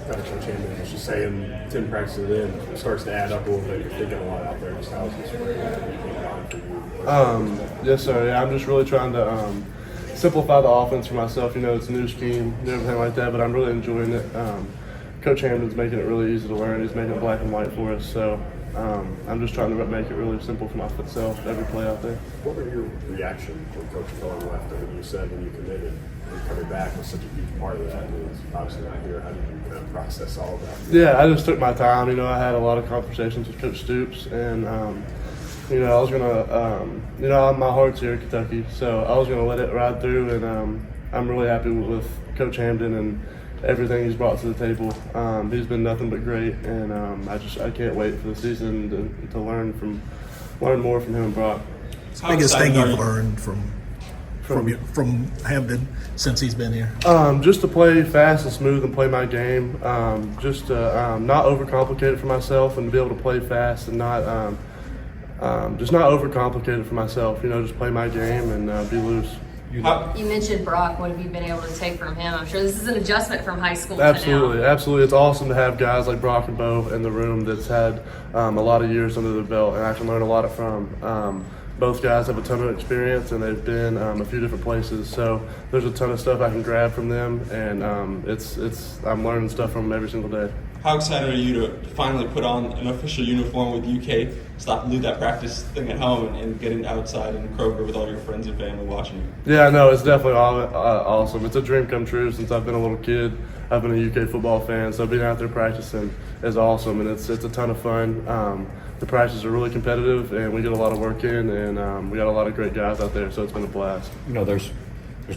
kind of Champion was just saying 10 practices in, it starts to add up a little bit. You're thinking a lot out there. Just how's this going for you? Yes, sir. Yeah, I'm just really trying to simplify the offense for myself. You know, it's a new scheme and everything like that, but I'm really enjoying it. Coach Hamden's making it really easy to learn. He's making it black and white for us. So I'm just trying to make it really simple for myself every play out there. What were your reaction when Coach Keller left? I mean, you said when you committed, and coming back was such a huge part of that. And it's obviously not here. How did you kind of process all of that? Yeah, I just took my time. You know, I had a lot of conversations with Coach Stoops, and you know, I was gonna, you know, my heart's here in Kentucky, so I was gonna let it ride through, and I'm really happy with Coach Hamden and everything he's brought to the table. He's been nothing but great, and I can't wait for the season to learn more from him and Brock. What's the biggest thing you've learned from Hamden since he's been here? Just to play fast and smooth and play my game. Just to not overcomplicate it for myself and to be able to play fast and not just not overcomplicate it for myself. You know, just play my game and be loose. You mentioned Brock. What have you been able to take from him? I'm sure this is an adjustment from high school Absolutely, to now. absolutely. It's awesome to have guys like Brock and Bo in the room that's had a lot of years under their belt, and I can learn a lot from. Both guys have a ton of experience, and they've been a few different places. So there's a ton of stuff I can grab from them, and I'm learning stuff from them every single day. How excited are you to finally put on an official uniform with UK, stop do that practice thing at home, and getting outside in Kroger with all your friends and family watching you? Yeah, no, it's definitely awesome. It's a dream come true since I've been a little kid. I've been a UK football fan, so being out there practicing is awesome, and it's a ton of fun. The practices are really competitive, and we get a lot of work in, and we got a lot of great guys out there, so it's been a blast. You know, there's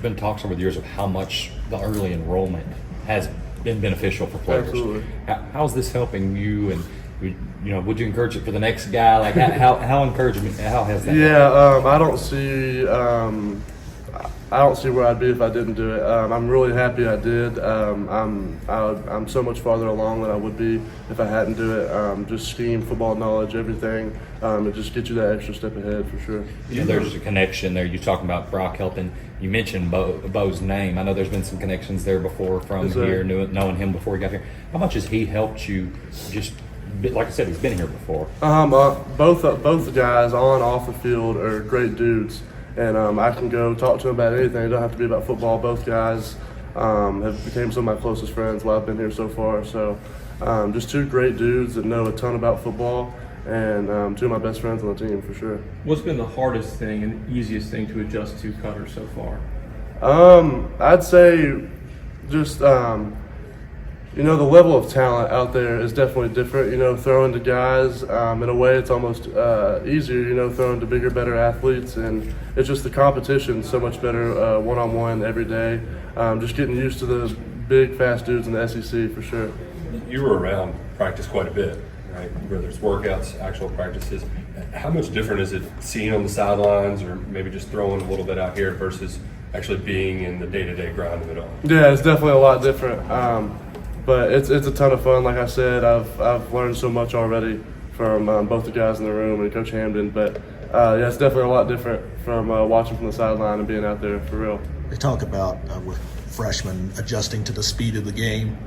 been talks over the years of how much the early enrollment has been beneficial for players. Absolutely. How's this helping you? And you know, would you encourage it for the next guy? Like how encouraging? How has that? Yeah, I don't see where I'd be if I didn't do it. I'm really happy I did. I'm so much farther along than I would be if I hadn't do it. Just scheme, football knowledge, everything. It just gets you that extra step ahead for sure. You know, there's a connection there. You're talking about Brock helping. You mentioned Bo's name. I know there's been some connections there before from here, knowing him before he got here. How much has he helped you? Just like I said, he's been here before. Both the guys on off the field are great dudes. And I can go talk to them about anything. It don't have to be about football. Both guys have become some of my closest friends while I've been here so far. So just two great dudes that know a ton about football, and two of my best friends on the team for sure. What's been the hardest thing and easiest thing to adjust to Cutter so far? I'd say just you know, the level of talent out there is definitely different. You know, throwing to guys, in a way it's almost easier, you know, throwing to bigger, better athletes. And it's just the competition so much better one-on-one every day. Just getting used to the big, fast dudes in the SEC for sure. You were around practice quite a bit, right? Whether it's workouts, actual practices. How much different is it seeing on the sidelines or maybe just throwing a little bit out here versus actually being in the day-to-day grind of it all? Yeah, it's definitely a lot different. But it's a ton of fun. Like I said, I've learned so much already from both the guys in the room and Coach Hamden. But yeah, it's definitely a lot different from watching from the sideline and being out there for real. They talk about with freshmen adjusting to the speed of the game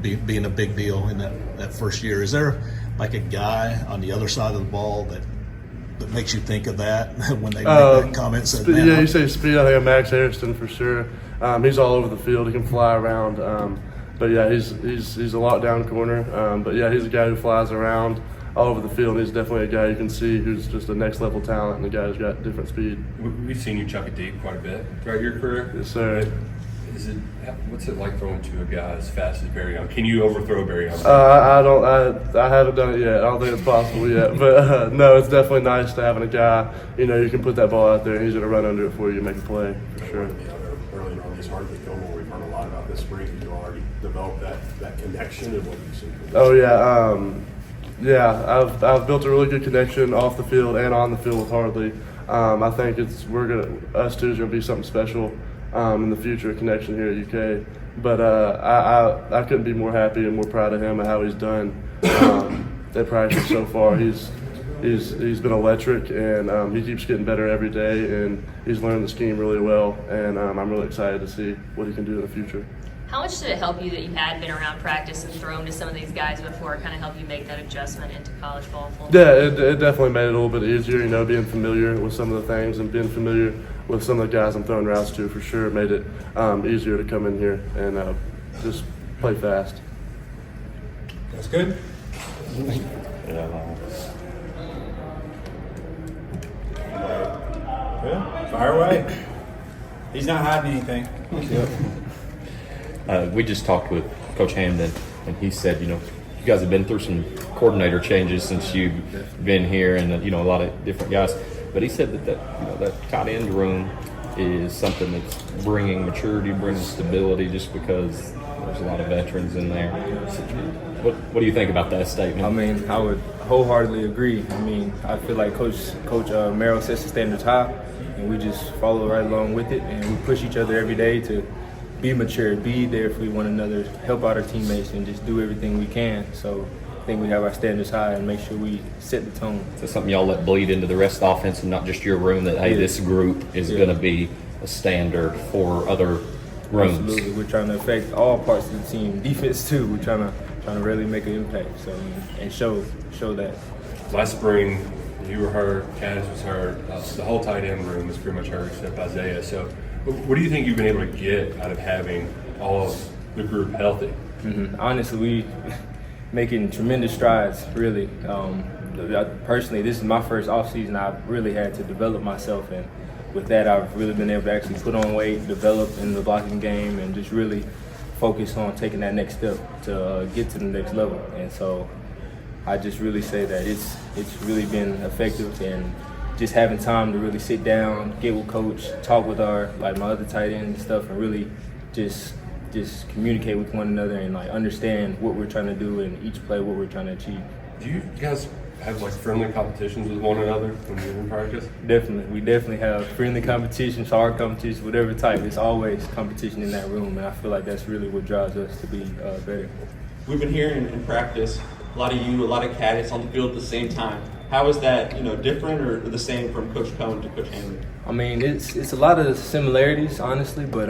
being a big deal in that first year. Is there like a guy on the other side of the ball that makes you think of that when they make that comment? Yeah, you say speed. I think of Max Harrison for sure. He's all over the field. He can fly around. But yeah, he's a lockdown corner. But yeah, he's a guy who flies around all over the field. He's definitely a guy you can see who's just a next level talent and a guy who's got different speed. We've seen you chuck it deep quite a bit throughout your career. Yes, sir. What's it like throwing to a guy as fast as Barry Young? Can you overthrow Barry Young? I haven't done it yet. I don't think it's possible yet. But no, it's definitely nice to having a guy, you know, you can put that ball out there and he's going to run under it for you and make a play for sure. Early on, it's hard to film where we've heard a lot about this spring. You already developed that connection and what you've seen. Oh yeah, I've built a really good connection off the field and on the field with Hardley. I think us two is gonna be something special in the future, a connection here at UK. But I couldn't be more happy and more proud of him and how he's done at practice so far. He's been electric, and he keeps getting better every day, and he's learned the scheme really well, and I'm really excited to see what he can do in the future. How much did it help you that you had been around practice and thrown to some of these guys before, kind of help you make that adjustment into college ball? Yeah, it definitely made it a little bit easier, you know, being familiar with some of the things and being familiar with some of the guys I'm throwing routes to for sure made it easier to come in here and just play fast. That's good. Well, fire away. He's not hiding anything. We just talked with Coach Hamden, and he said, you know, you guys have been through some coordinator changes since you've been here, and you know, a lot of different guys. But he said that tight end room is something that's bringing maturity, bringing stability, just because there's a lot of veterans in there. What do you think about that statement? I mean, I would wholeheartedly agree. I mean, I feel like Coach Merrill sets the standards high, and we just follow right along with it, and we push each other every day to be mature, be there for one another, help out our teammates, and just do everything we can. So I think we have our standards high and make sure we set the tone. So something y'all let bleed into the rest of the offense and not just your room, that, hey, this group is going to be a standard for other rooms. Absolutely. We're trying to affect all parts of the team. Defense, too. We're trying to really make an impact and show that. Last spring, you were hurt, Caddis was hurt, the whole tight end room was pretty much hurt except Isaiah. So what do you think you've been able to get out of having all of the group healthy? Mm-hmm. Honestly, we making tremendous strides, really. Personally, this is my first offseason. I've really had to develop myself, and with that, I've really been able to actually put on weight, develop in the blocking game, and just really focus on taking that next step to get to the next level. And so I just really say that it's really been effective, and just having time to really sit down, get with coach, talk with my other tight end and stuff, and really just communicate with one another and understand what we're trying to do in each play, what we're trying to achieve. Do you guys have friendly competitions with one another when you're in practice? Definitely. We definitely have friendly competitions, hard competitions, whatever type. It's always competition in that room, and I feel like that's really what drives us to be better. We've been hearing in practice a lot of Caddis on the field at the same time. How is that, different or the same from Coach Cohen to Coach Hamden? I mean, it's a lot of similarities, honestly, but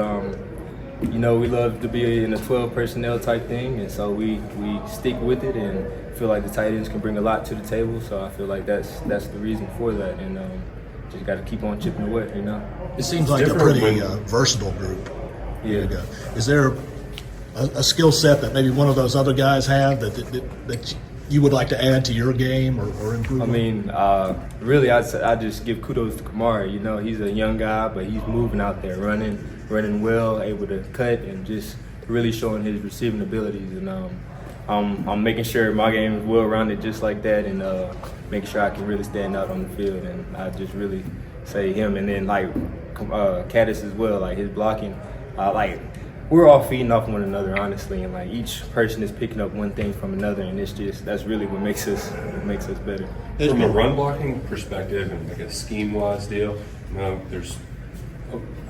we love to be in a 12 personnel type thing, and so we stick with it and feel like the tight ends can bring a lot to the table. So I feel like that's the reason for that, and just got to keep on chipping away, It seems like a pretty versatile group. Yeah. Is there a skill set that maybe one of those other guys have that you would like to add to your game or improve? I mean, really, I just give kudos to Kamari. He's a young guy, but he's moving out there, running well, able to cut, and just really showing his receiving abilities. And I'm making sure my game is well-rounded just like that, and making sure I can really stand out on the field. And I just really say him, and then Caddis as well, his blocking, we're all feeding off one another, honestly, and each person is picking up one thing from another, and that's really what makes us better. From a run blocking perspective and a scheme-wise deal, there's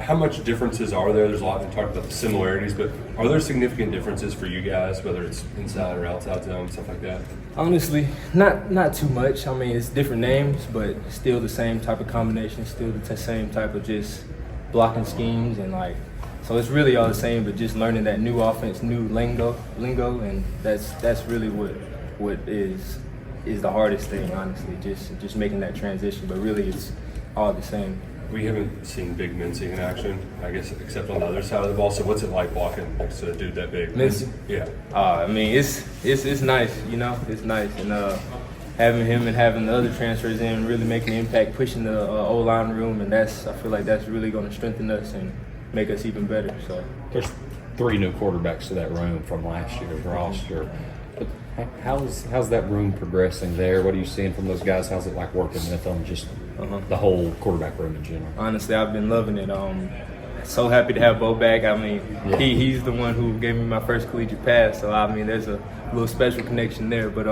how much differences are there? There's a lot to talk about the similarities, but are there significant differences for you guys, whether it's inside or outside zone, stuff like that? Honestly, not too much. I mean, it's different names, but still the same type of combination, still the same type of just blocking schemes, and so it's really all the same, but just learning that new offense, new lingo, and that's really what is the hardest thing, honestly, just making that transition. But really, it's all the same. We haven't seen big Mincey in action, I guess, except on the other side of the ball. So what's it like blocking next to a dude that big? Mincey? Yeah. I mean, it's nice, it's nice, and having him and having the other transfers in, really making an impact, pushing the O-line room, and I feel like that's really going to strengthen us and make us even better. So There's 3 new quarterbacks to that room from last year's roster. But how's that room progressing there? What are you seeing from those guys? How's it like working with them, just the whole quarterback room in general? Honestly, I've been loving it. So happy to have Bo back. I mean, he's the one who gave me my first collegiate pass, so I mean, there's a little special connection there. But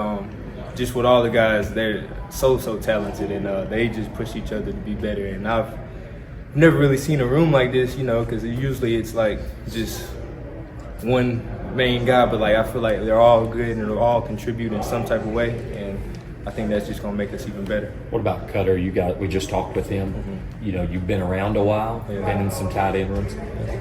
just with all the guys, they're so talented, and they just push each other to be better. And I've never really seen a room like this, because usually it's just one main guy, but I feel like they're all good and they're all contribute in some type of way, and I think that's just gonna make us even better. What about Cutter? We just talked with him. You know, you've been around a while, Yeah. been in some tight end rooms.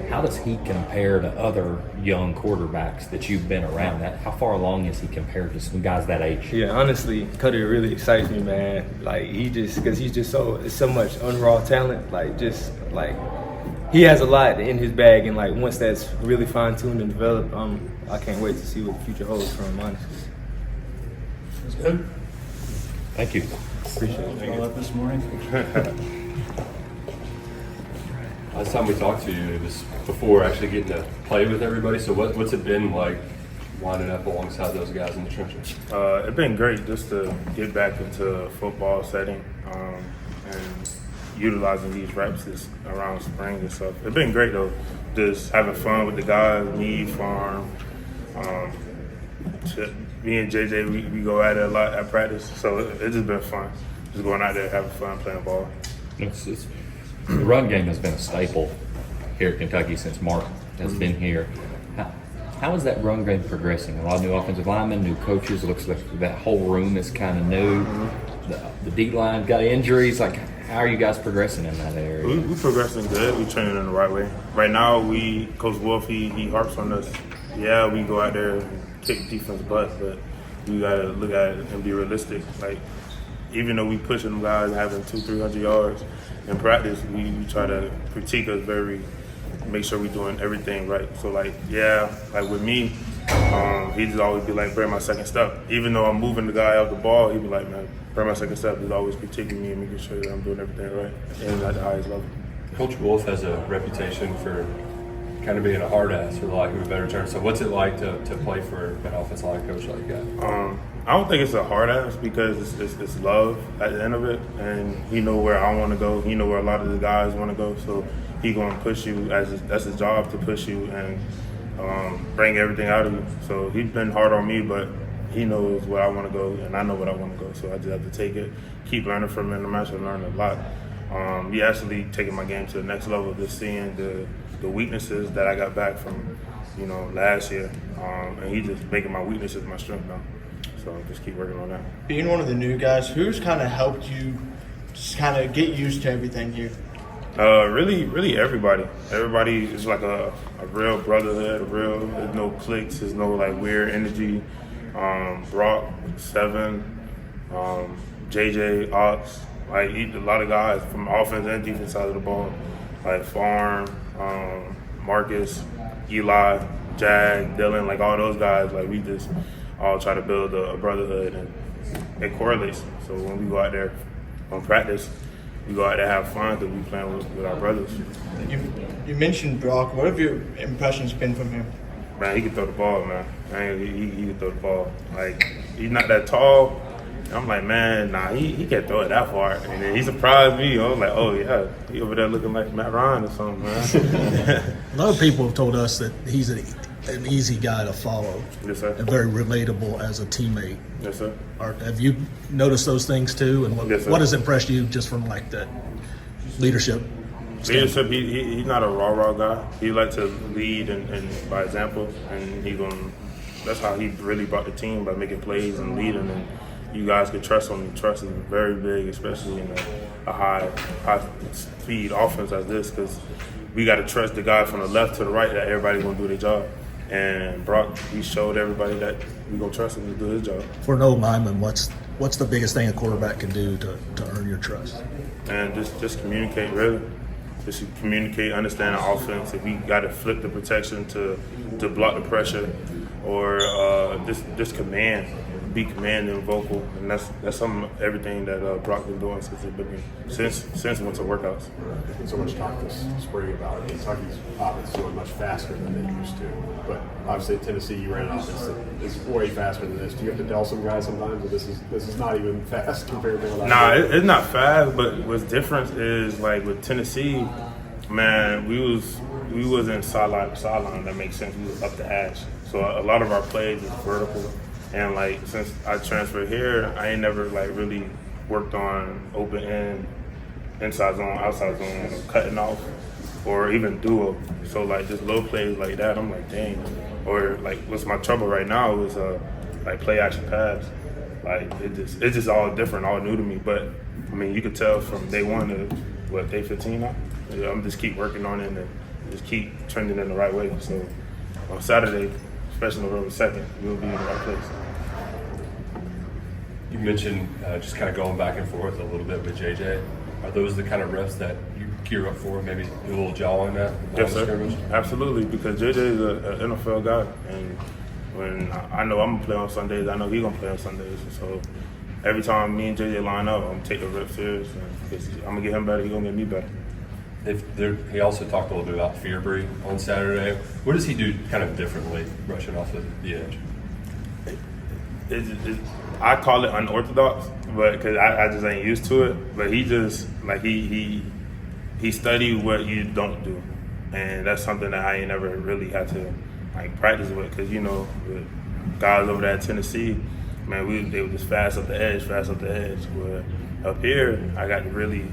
How does he compare to other young quarterbacks that you've been around? How far along is he compared to some guys that age? Yeah, honestly, Cutter really excites me, man. Like because he's just so much unraw talent. Like he has a lot in his bag, and like once that's really fine tuned and developed, I can't wait to see what the future holds for him. Honestly, That's good. Thank you. appreciate it. All up this morning. Last time we talked to you, it was before actually getting to play with everybody. So what's it been like winding up alongside those guys in the trenches? It's been great just to get back into a football setting and utilizing these reps around spring and stuff. It's been great though, just having fun with the guys, me, Farm. Me and JJ, we go at it a lot at practice, so it's just been fun. Just going out there, having fun, playing ball. The run game has been a staple here at Kentucky since Mark has been here. How is that run game progressing? A lot of new offensive linemen, new coaches. It looks like that whole room is kind of new. The D-line got injuries. Like, how are you guys progressing in that area? We progressing good. We training in the right way. Right now, Coach Wolf, he harps on us. Yeah, we go out there and kick defense butt, but we gotta look at it and be realistic. Like, even though we pushing them guys having 200-300 yards in practice, we try to critique us make sure we're doing everything right. So like with me, he just always be like, bring my second step. Even though I'm moving the guy off the ball, he'd be like, man, bring my second step. He's always critiquing me and making sure that I'm doing everything right and at the highest level. Coach Wolf has a reputation for kind of being a hard ass, for lack of a better term. So what's it like to play for an offensive line coach like that? I don't think it's a hard ass because it's love at the end of it, and he know where I want to go. He know where a lot of the guys want to go, so he gonna push you. That's his job to push you and bring everything out of you. So he's been hard on me, but he knows where I want to go, and I know where I want to go. So I just have to take it, keep learning from him. I'm actually learning a lot. He actually taking my game to the next level, just seeing the weaknesses that I got back from last year, and he just making my weaknesses my strength now. So just keep working on that. Being one of the new guys, who's kind of helped you just kind of get used to everything here? Really everybody. Everybody is like a real brotherhood, there's no cliques, there's no like weird energy. Brock, Seven, JJ, Ox, like a lot of guys from offense and defense side of the ball, like Farm, Marcus, Eli, Jag, Dylan, like all those guys, like we just all try to build a brotherhood, and it correlates. So when we go out there on practice, we go out there have fun because we playing with our brothers. You mentioned Brock. What have your impressions been from him? Man, he can throw the ball, man. He can throw the ball. Like, he's not that tall. I'm like, man, nah, he can't throw it that far. And then he surprised me. I was like, oh, yeah, he over there looking like Matt Ryan or something, man. A lot of people have told us that he's an easy guy to follow. Yes, sir. And very relatable as a teammate. Yes, sir. Have you noticed those things too? And Yes, sir. what has impressed you just from like that leadership? Leadership, he's not a raw guy. He like to lead and by example, and that's how he really brought the team, by making plays and leading, and you guys can trust him. Trust is very big, especially in a high speed offense like this, because we got to trust the guy from the left to the right that everybody's gonna do their job. And Brock, he showed everybody that we gonna trust him to do his job. For an old lineman, what's the biggest thing a quarterback can do to earn your trust? And just communicate, really. Just communicate, understand the offense. If we got to flip the protection to block the pressure, or just command, be commanding, vocal, and that's everything that Brock been doing since winter workouts. There's been so much talk this spring about Kentucky's offense going much faster than they used to, but obviously at Tennessee you ran an offense that is way faster than this. Do you have to tell some guys sometimes that this is not even fast compared to what Nah, it's not fast, but what's different is like with Tennessee, man, we was in sideline to sideline. That makes sense. We was up the hash, so a lot of our plays is vertical. And like since I transferred here, I ain't never like really worked on open end, inside zone, outside zone, cutting off, or even duo. So like just little plays like that, I'm like, dang. Or like what's my trouble right now is like play action pass. Like it's just all different, all new to me. But I mean, you could tell from day one to day 15 now. Yeah, I'm just keep working on it and just keep trending in the right way. So on Saturday, especially November 2nd, we'll be in the right place. You mentioned just kind of going back and forth a little bit with JJ. Are those the kind of reps that you gear up for? Maybe do a little jawing at? Yes, sir. Absolutely, because JJ is an NFL guy, and when I know I'm gonna play on Sundays, I know he's gonna play on Sundays. So every time me and JJ line up, I'm gonna take the reps serious, and I'm gonna get him better. He's gonna get me better. He also talked a little bit about Fearbury on Saturday. What does he do kind of differently, rushing off of the edge? I call it unorthodox, but because I just ain't used to it. But he just like he studied what you don't do, and that's something that I ain't never really had to like practice with. Because with guys over there at Tennessee, man, they were just fast up the edge. Where up here, I got to really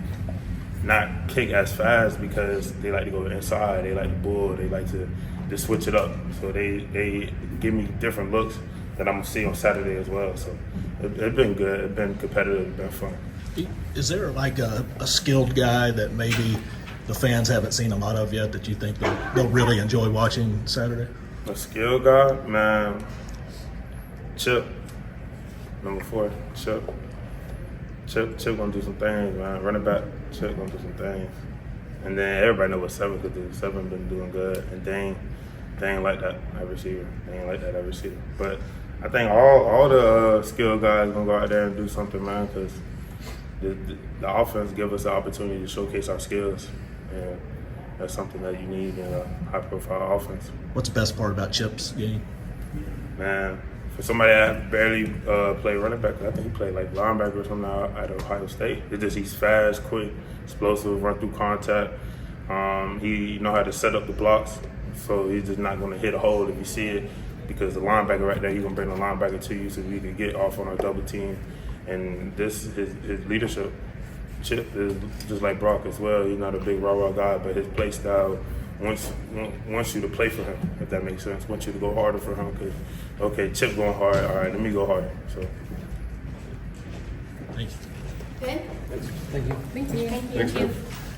not kick as fast because they like to go inside, they like to bull, they like to just switch it up. So they give me different looks that I'm gonna see on Saturday as well. So it's been good, it's been competitive, it's been fun. Is there like a skilled guy that maybe the fans haven't seen a lot of yet that you think they'll really enjoy watching Saturday? A skilled guy, man. Chip, number 4, Chip gonna do some things, man. Running back, Chip gonna do some things. And then everybody know what 7 could do. 7 been doing good, and Dane like that at receiver. But I think all the skilled guys gonna go out there and do something, man, because the offense give us the opportunity to showcase our skills, and that's something that you need in a high-profile offense. What's the best part about Chip's game? Man, for somebody that barely played running back, I think he played like linebacker or something at Ohio State. It's just he's fast, quick, explosive, run through contact. He know how to set up the blocks, so he's just not going to hit a hole if you see it, because the linebacker right there, he's going to bring the linebacker to you so we can get off on our double team. And this his leadership. Chip is just like Brock as well. He's not a big rah-rah guy, but his play style wants you to play for him, if that makes sense. Wants you to go harder for him because, okay, Chip going hard, all right, let me go harder. So, Thank you. Good? Thank you. Thank you. Thanks, man.